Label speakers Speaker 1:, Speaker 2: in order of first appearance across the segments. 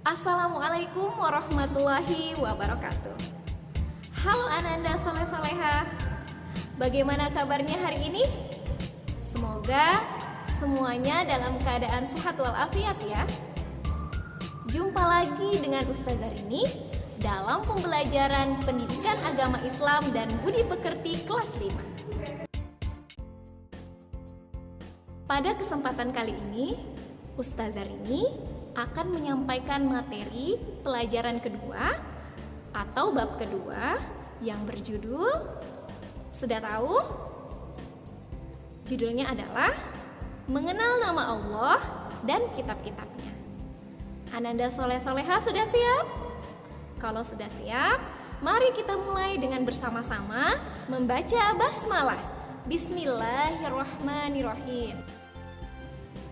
Speaker 1: Assalamualaikum warahmatullahi wabarakatuh. Halo Ananda Soleh-Soleha, bagaimana kabarnya hari ini? Semoga semuanya dalam keadaan sehat walafiat ya. Jumpa lagi dengan Ustazah Rini dalam pembelajaran Pendidikan Agama Islam dan Budi Pekerti kelas 5. Pada kesempatan kali ini, Ustazah Rini akan menyampaikan materi pelajaran kedua atau bab kedua yang berjudul, sudah tahu? Judulnya adalah Mengenal Nama Allah dan Kitab-Kitabnya. Ananda Soleh-Soleha sudah siap? Kalau sudah siap, mari kita mulai dengan bersama-sama membaca basmalah. Bismillahirrahmanirrahim.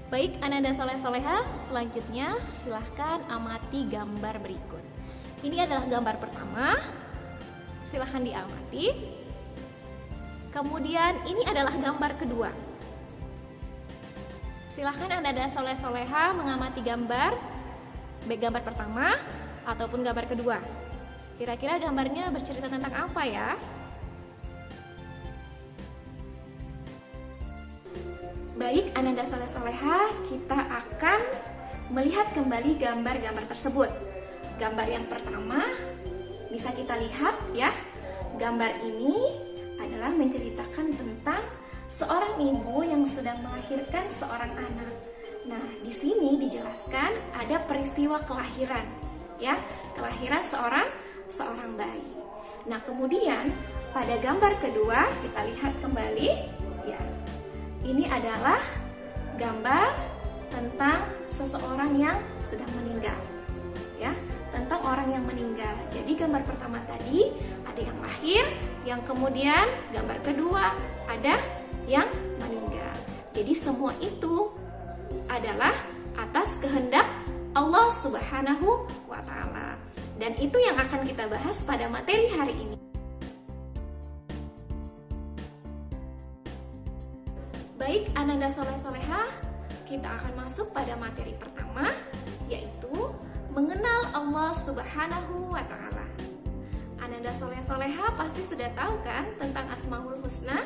Speaker 1: Baik Ananda Soleh-Soleha, selanjutnya silahkan amati gambar berikut. Ini adalah gambar pertama, silahkan diamati. Kemudian ini adalah gambar kedua. Silahkan Ananda Soleh-Soleha mengamati gambar, baik gambar pertama ataupun gambar kedua. Kira-kira gambarnya bercerita tentang apa ya? Baik Ananda Soleh-Soleha, kita akan melihat kembali gambar-gambar tersebut. Gambar yang pertama bisa kita lihat ya. Gambar ini adalah menceritakan tentang seorang ibu yang sedang melahirkan seorang anak. Nah, di sini dijelaskan ada peristiwa kelahiran ya, kelahiran seorang bayi. Nah, kemudian pada gambar kedua kita lihat kembali ya. Ini adalah gambar tentang seseorang yang sedang meninggal, ya, tentang orang yang meninggal. Jadi gambar pertama tadi ada yang lahir, yang kemudian gambar kedua ada yang meninggal. Jadi semua itu adalah atas kehendak Allah Subhanahu wa Ta'ala. Dan itu yang akan kita bahas pada materi hari ini. Baik Ananda Soleh-Soleha, kita akan masuk pada materi pertama, yaitu mengenal Allah Subhanahu wa Ta'ala. Ananda Soleh-Soleha pasti sudah tahu kan tentang Asmaul Husna?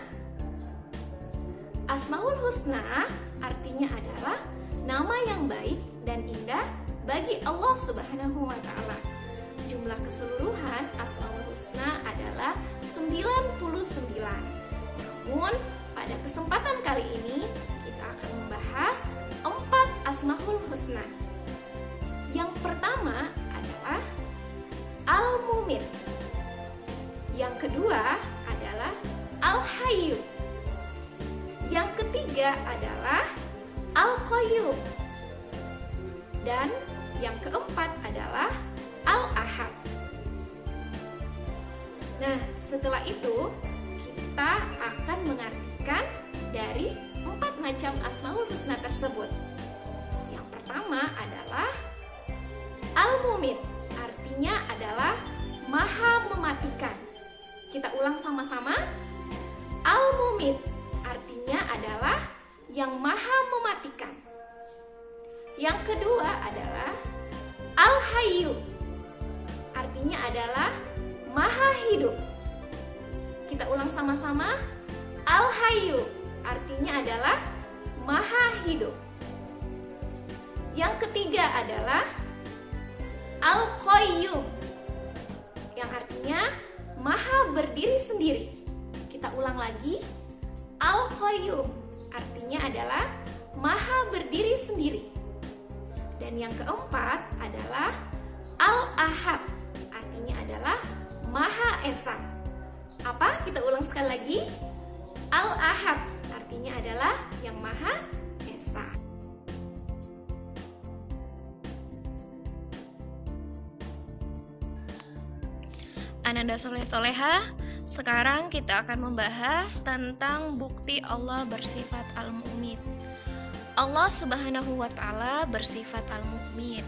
Speaker 1: Asmaul Husna artinya adalah nama yang baik dan indah bagi Allah Subhanahu wa Ta'ala. Jumlah keseluruhan Asmaul Husna adalah 99. Namun pada kesempatan kali ini kita akan membahas 4 Asmaul Husna. Yang pertama adalah Al-Mumin. Yang kedua adalah Al-Hayyu. Yang ketiga adalah Al-Qayyum. Dan yang keempat adalah Al-Ahad. Nah, setelah itu kita akan mengartikan dari 4 macam Asmaul Husna tersebut. Yang pertama adalah Al-Mumin, artinya adalah Maha Mematikan. Kita ulang sama-sama. Al-Mumin artinya adalah yang Maha Mematikan. Yang kedua adalah Al-Hayyu, artinya adalah Maha Hidup. Kita ulang sama-sama. Al-Hayyu artinya adalah Maha Hidup. Yang ketiga adalah Al-Qayyum, yang artinya Maha Berdiri Sendiri. Kita ulang lagi. Al-Qayyum artinya adalah Maha Berdiri Sendiri. Dan yang keempat adalah Al-Ahad, artinya adalah Maha Esa. Apa? Kita ulang sekali lagi. Al-Ahad artinya adalah yang Maha Esa. Ananda Soleh-Soleha, sekarang kita akan membahas tentang bukti Allah bersifat Al-Mu'min. Allah Subhanahu wa Ta'ala bersifat Al-Mu'min,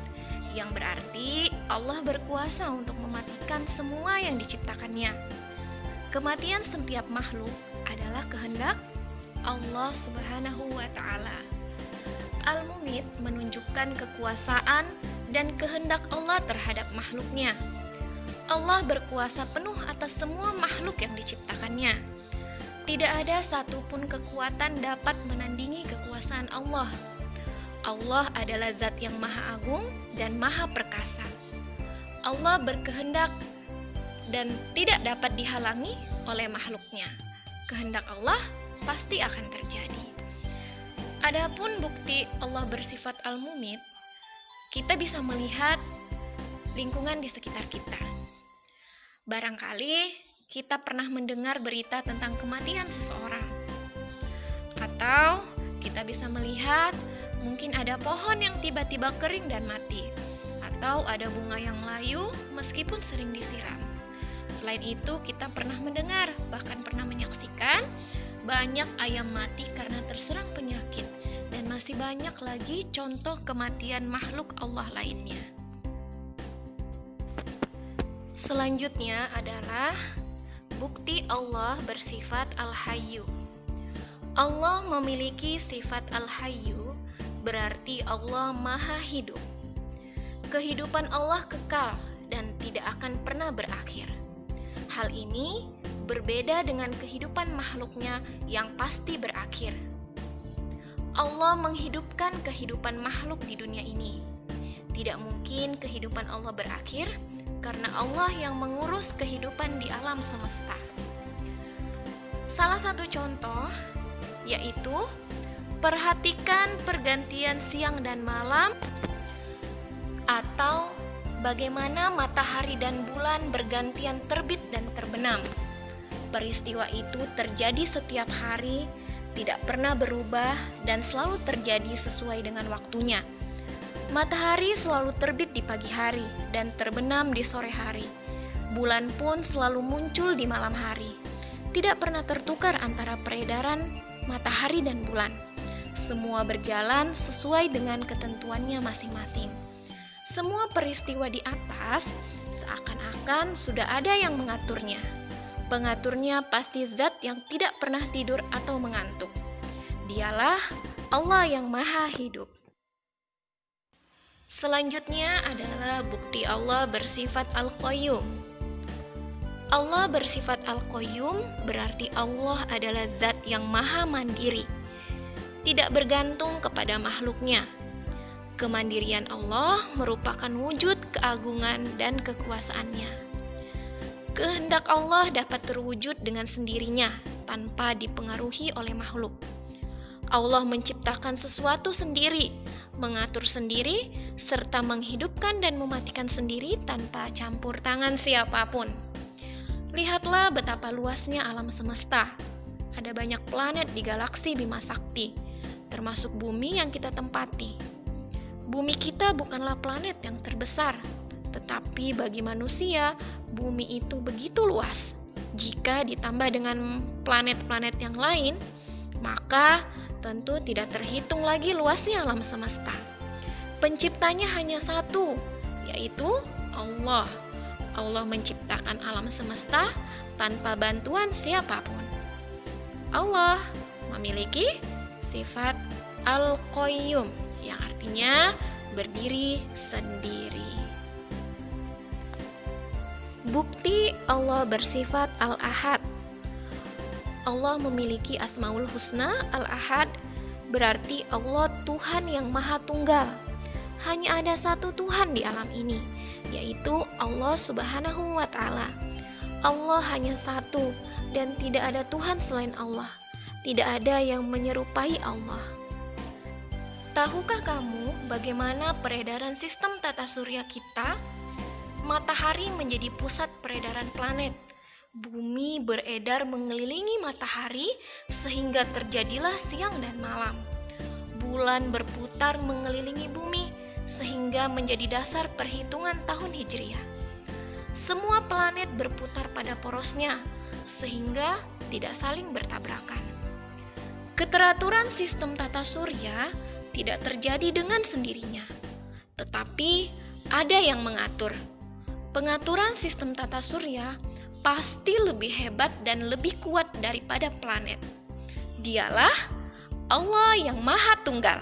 Speaker 1: yang berarti Allah berkuasa untuk mematikan semua yang diciptakannya. Kematian setiap makhluk adalah kehendak Allah Subhanahu wa Ta'ala. Al-Mumit menunjukkan kekuasaan dan kehendak Allah terhadap makhluknya. Allah berkuasa penuh atas semua makhluk yang diciptakannya. Tidak ada satupun kekuatan dapat menandingi kekuasaan Allah. Allah adalah zat yang maha agung dan maha perkasa. Allah berkehendak dan tidak dapat dihalangi oleh makhluknya. Kehendak Allah pasti akan terjadi. Adapun bukti Allah bersifat al-mumit, kita bisa melihat lingkungan di sekitar kita. Barangkali kita pernah mendengar berita tentang kematian seseorang. Atau kita bisa melihat mungkin ada pohon yang tiba-tiba kering dan mati. Atau ada bunga yang layu meskipun sering disiram. Selain itu, kita pernah mendengar, bahkan pernah menyaksikan banyak ayam mati karena terserang penyakit. Dan masih banyak lagi contoh kematian makhluk Allah lainnya. Selanjutnya adalah bukti Allah bersifat Al-Hayyu. Allah memiliki sifat Al-Hayyu, berarti Allah maha hidup. Kehidupan Allah kekal dan tidak akan pernah berakhir. Hal ini berbeda dengan kehidupan makhluknya yang pasti berakhir. Allah menghidupkan kehidupan makhluk di dunia ini. Tidak mungkin kehidupan Allah berakhir, karena Allah yang mengurus kehidupan di alam semesta. Salah satu contoh yaitu perhatikan pergantian siang dan malam, atau bagaimana matahari dan bulan bergantian terbit dan terbenam. Peristiwa itu terjadi setiap hari, tidak pernah berubah dan selalu terjadi sesuai dengan waktunya. Matahari selalu terbit di pagi hari dan terbenam di sore hari. Bulan pun selalu muncul di malam hari. Tidak pernah tertukar antara peredaran matahari dan bulan. Semua berjalan sesuai dengan ketentuannya masing-masing. Semua peristiwa di atas seakan-akan sudah ada yang mengaturnya. Pengaturnya pasti zat yang tidak pernah tidur atau mengantuk. Dialah Allah yang maha hidup. Selanjutnya adalah bukti Allah bersifat Al-Qayyum. Allah bersifat Al-Qayyum berarti Allah adalah zat yang maha mandiri, tidak bergantung kepada makhluknya. Kemandirian Allah merupakan wujud keagungan dan kekuasaannya. Kehendak Allah dapat terwujud dengan sendirinya tanpa dipengaruhi oleh makhluk. Allah menciptakan sesuatu sendiri, mengatur sendiri, serta menghidupkan dan mematikan sendiri tanpa campur tangan siapapun. Lihatlah betapa luasnya alam semesta. Ada banyak planet di galaksi Bima Sakti, termasuk bumi yang kita tempati. Bumi kita bukanlah planet yang terbesar, tetapi bagi manusia, bumi itu begitu luas. Jika ditambah dengan planet-planet yang lain, maka tentu tidak terhitung lagi luasnya alam semesta. Penciptanya hanya satu, yaitu Allah. Allah menciptakan alam semesta tanpa bantuan siapapun. Allah memiliki sifat Al-Qayyum, yang artinya berdiri sendiri. Bukti Allah bersifat Al-Ahad. Allah memiliki Asmaul Husna. Al-Ahad berarti Allah Tuhan yang Maha Tunggal. Hanya ada satu Tuhan di alam ini, yaitu Allah Subhanahu wa Ta'ala. Allah hanya satu dan tidak ada Tuhan selain Allah. Tidak ada yang menyerupai Allah. Tahukah kamu bagaimana peredaran sistem tata surya kita? Matahari menjadi pusat peredaran planet. Bumi beredar mengelilingi matahari sehingga terjadilah siang dan malam. Bulan berputar mengelilingi bumi sehingga menjadi dasar perhitungan tahun Hijriah. Semua planet berputar pada porosnya sehingga tidak saling bertabrakan. Keteraturan sistem tata surya tidak terjadi dengan sendirinya, tetapi ada yang mengatur. Pengaturan sistem tata surya pasti lebih hebat dan lebih kuat daripada planet. Dialah Allah yang Maha Tunggal.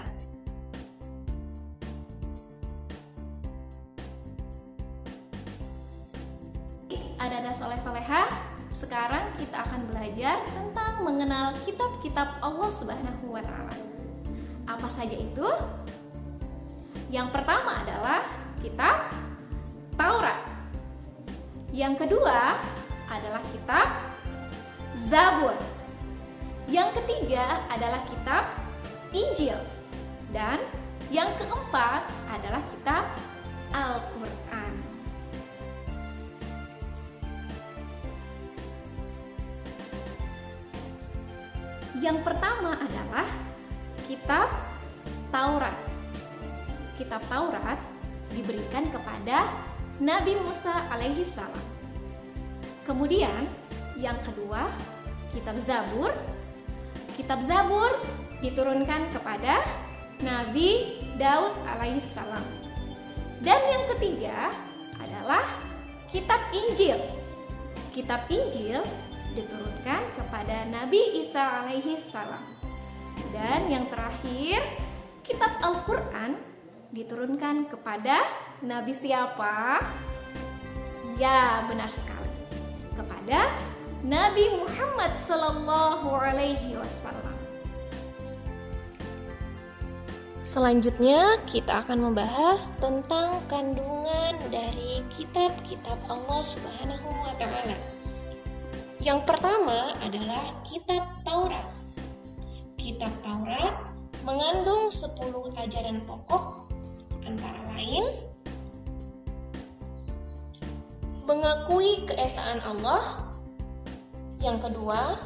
Speaker 1: Anak-anak soleh-soleha, sekarang kita akan belajar tentang mengenal kitab-kitab Allah Subhanahu wa Ta'ala. Apa saja itu? Yang pertama adalah kitab Taurat. Yang kedua adalah kitab Zabur. Yang ketiga adalah kitab Injil. Dan yang keempat adalah kitab Al-Quran. Yang pertama adalah kitab Taurat. Kitab Taurat diberikan kepada Nabi Musa alaihi salam. Kemudian yang kedua, kitab Zabur. Kitab Zabur diturunkan kepada Nabi Daud alaihi salam. Dan yang ketiga adalah kitab Injil. Kitab Injil diturunkan kepada Nabi Isa alaihi salam. Dan yang terakhir, kitab Al-Quran diturunkan kepada Nabi siapa? Ya, benar sekali. Kepada Nabi Muhammad sallallahu alaihi wasallam. Selanjutnya kita akan membahas tentang kandungan dari kitab-kitab Allah Subhanahu wa Ta'ala. Yang pertama adalah kitab Taurat. Kitab Taurat mengandung 10 ajaran pokok, antara lain mengakui keesaan Allah. Yang kedua,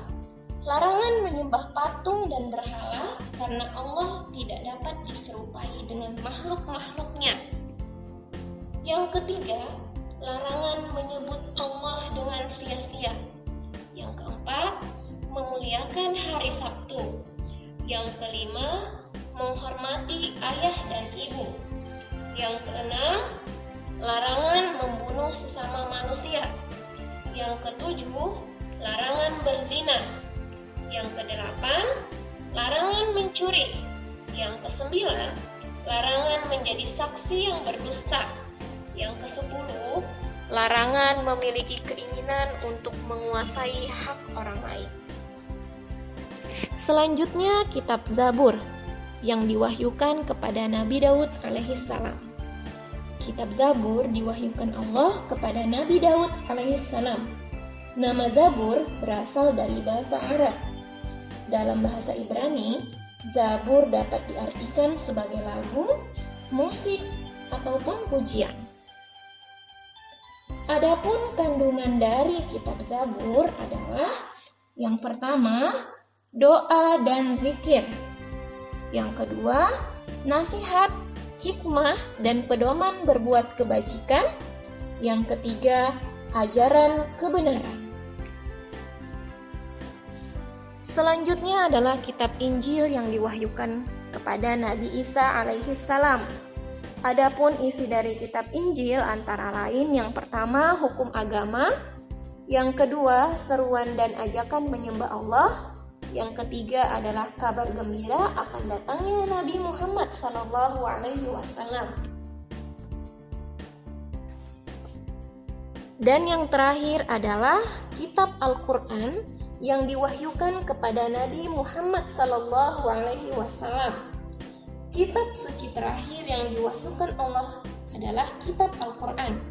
Speaker 1: larangan menyembah patung dan berhala karena Allah tidak dapat diserupai dengan makhluk-makhluknya. Yang ketiga, larangan menyebut Allah dengan sia-sia. Yang keempat, memuliakan hari Sabtu. Yang kelima, menghormati ayah dan ibu. Yang keenam, larangan membunuh sesama manusia. Yang ketujuh, larangan berzina. Yang kedelapan, larangan mencuri. Yang kesembilan, larangan menjadi saksi yang berdusta. Yang kesepuluh, larangan memiliki keinginan untuk menguasai hak orang lain. Selanjutnya kitab Zabur yang diwahyukan kepada Nabi Daud alaihi salam. Kitab Zabur diwahyukan Allah kepada Nabi Daud alaihi salam. Nama Zabur berasal dari bahasa Arab. Dalam bahasa Ibrani, Zabur dapat diartikan sebagai lagu, musik, ataupun pujian. Adapun kandungan dari kitab Zabur adalah yang pertama, doa dan zikir. Yang kedua, nasihat, hikmah, dan pedoman berbuat kebajikan. Yang ketiga, ajaran kebenaran. Selanjutnya adalah kitab Injil yang diwahyukan kepada Nabi Isa alaihi salam. Adapun isi dari kitab Injil antara lain yang pertama hukum agama, yang kedua seruan dan ajakan menyembah Allah, yang ketiga adalah kabar gembira akan datangnya Nabi Muhammad sallallahu alaihi wasallam. Dan yang terakhir adalah kitab Al-Quran yang diwahyukan kepada Nabi Muhammad sallallahu alaihi wasallam. Kitab suci terakhir yang diwahyukan Allah adalah kitab Al-Quran.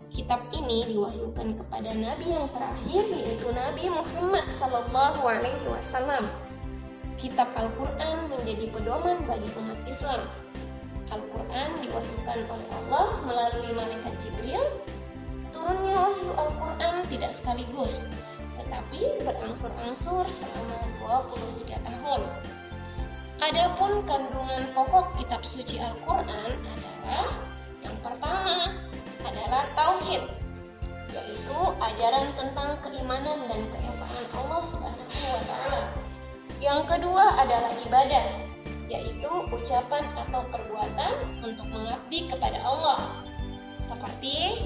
Speaker 1: Kitab ini diwahyukan kepada Nabi yang terakhir, yaitu Nabi Muhammad sallallahu alaihi wasallam. Kitab Al-Quran menjadi pedoman bagi umat Islam. Al-Quran diwahyukan oleh Allah melalui malaikat Jibril. Turunnya wahyu Al-Quran tidak sekaligus, tetapi berangsur-angsur selama 23 tahun. Adapun kandungan pokok kitab suci Al-Quran adalah yang pertama adalah tauhid, yaitu ajaran tentang keimanan dan keesaan Allah Subhanahu wa Ta'ala. Yang kedua adalah ibadah, yaitu ucapan atau perbuatan untuk mengabdi kepada Allah, seperti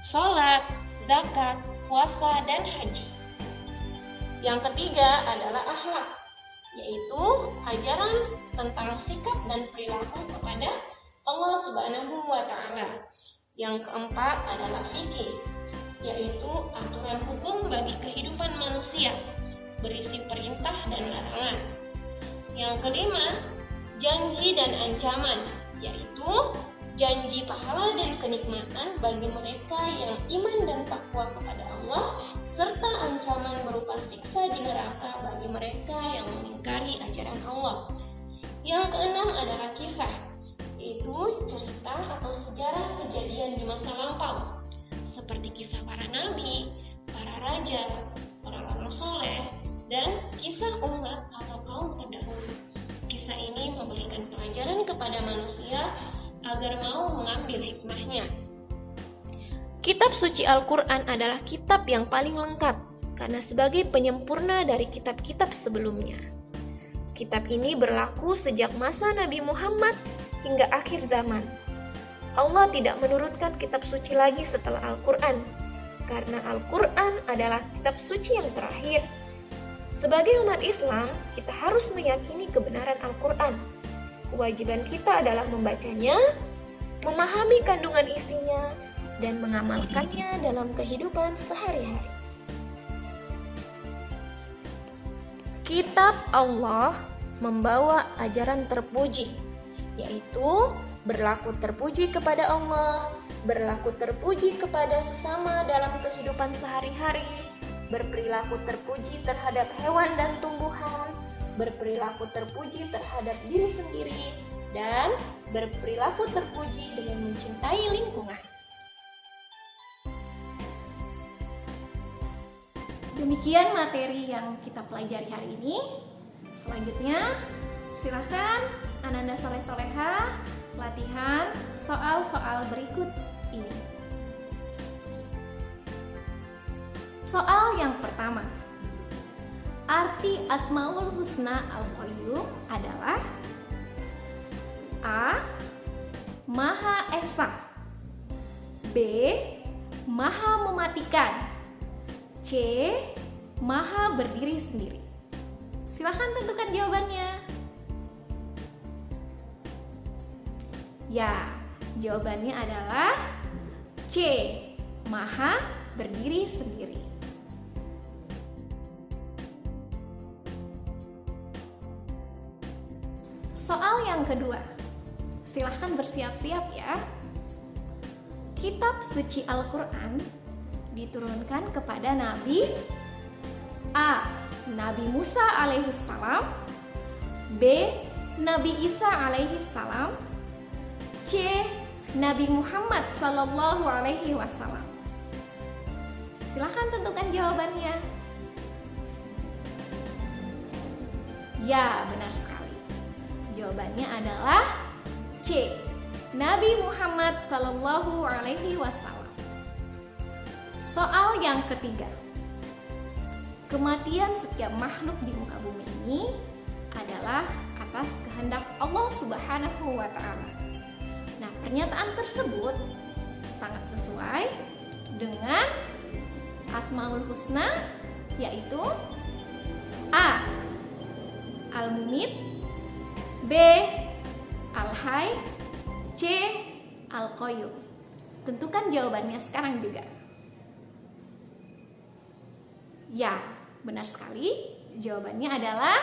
Speaker 1: sholat, zakat, puasa, dan haji. Yang ketiga adalah akhlak, yaitu ajaran tentang sikap dan perilaku kepada Allah Subhanahu wa Ta'ala. Yang keempat adalah fikih,
Speaker 2: yaitu aturan hukum bagi kehidupan manusia, berisi perintah dan larangan. Yang kelima, janji dan ancaman, yaitu janji pahala dan kenikmatan bagi mereka yang iman dan takwa kepada Allah, serta ancaman berupa siksa di neraka bagi mereka yang mengingkari ajaran Allah. Yang keenam adalah kisah, yaitu cerita atau sejarah kejadian di masa lampau, seperti kisah para nabi, para raja, orang-orang soleh, dan kisah umat atau kaum terdahulu. Kisah ini memberikan pelajaran kepada manusia agar mau mengambil hikmahnya.
Speaker 1: Kitab suci Al-Quran adalah kitab yang paling lengkap karena sebagai penyempurna dari kitab-kitab sebelumnya. Kitab ini berlaku sejak masa Nabi Muhammad hingga akhir zaman. Allah tidak menurunkan kitab suci lagi setelah Al-Quran, karena Al-Quran adalah kitab suci yang terakhir. Sebagai umat Islam, kita harus meyakini kebenaran Al-Quran. Kewajiban kita adalah membacanya, memahami kandungan isinya, dan mengamalkannya dalam kehidupan sehari-hari. Kitab Allah membawa ajaran terpuji, yaitu berlaku terpuji kepada Allah, berlaku terpuji kepada sesama dalam kehidupan sehari-hari, berperilaku terpuji terhadap hewan dan tumbuhan, berperilaku terpuji terhadap diri sendiri, dan berperilaku terpuji dengan mencintai lingkungan. Demikian materi yang kita pelajari hari ini. Selanjutnya, silakan Ananda Soleh-Soleha latihan soal-soal berikut ini. Soal yang pertama, arti Asmaul Husna Al-Qayyum adalah A. Maha Esa, B. Maha Mematikan, C. Maha Berdiri Sendiri. Silahkan tentukan jawabannya. Ya, jawabannya adalah C. Maha Berdiri Sendiri. Soal yang kedua, silahkan bersiap-siap ya. Kitab suci Al-Quran diturunkan kepada Nabi A. Nabi Musa alaihissalam, B. Nabi Isa alaihissalam, C. Nabi Muhammad sallallahu alaihi wasallam. Silahkan tentukan jawabannya. Ya, benar sekali. Jawabannya adalah C. Nabi Muhammad sallallahu alaihi wasallam. Soal yang ketiga. Kematian setiap makhluk di muka bumi ini adalah atas kehendak Allah Subhanahu wa taala. Nah, pernyataan tersebut sangat sesuai dengan Asmaul Husna, yaitu A. Al-Mumit, B. Al-Hayy, C. Al-Qayyum. Tentukan jawabannya sekarang juga. Ya, benar sekali. Jawabannya adalah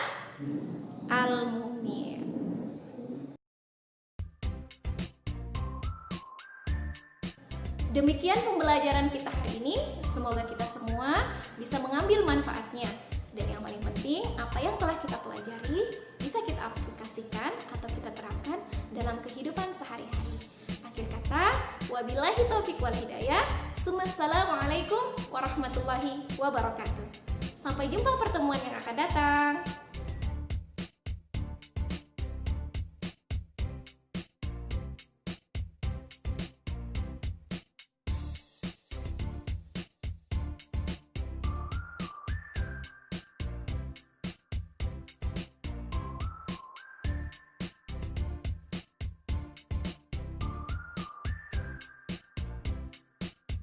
Speaker 1: Al-Mumit. Demikian pembelajaran kita hari ini. Semoga kita semua bisa mengambil manfaatnya. Dan yang paling penting, apa yang telah kita pelajari bisa kita aplikasikan atau kita terapkan dalam kehidupan sehari-hari. Akhir kata, wabillahi taufiq wal hidayah. Assalamualaikum warahmatullahi wabarakatuh. Sampai jumpa pertemuan yang akan datang.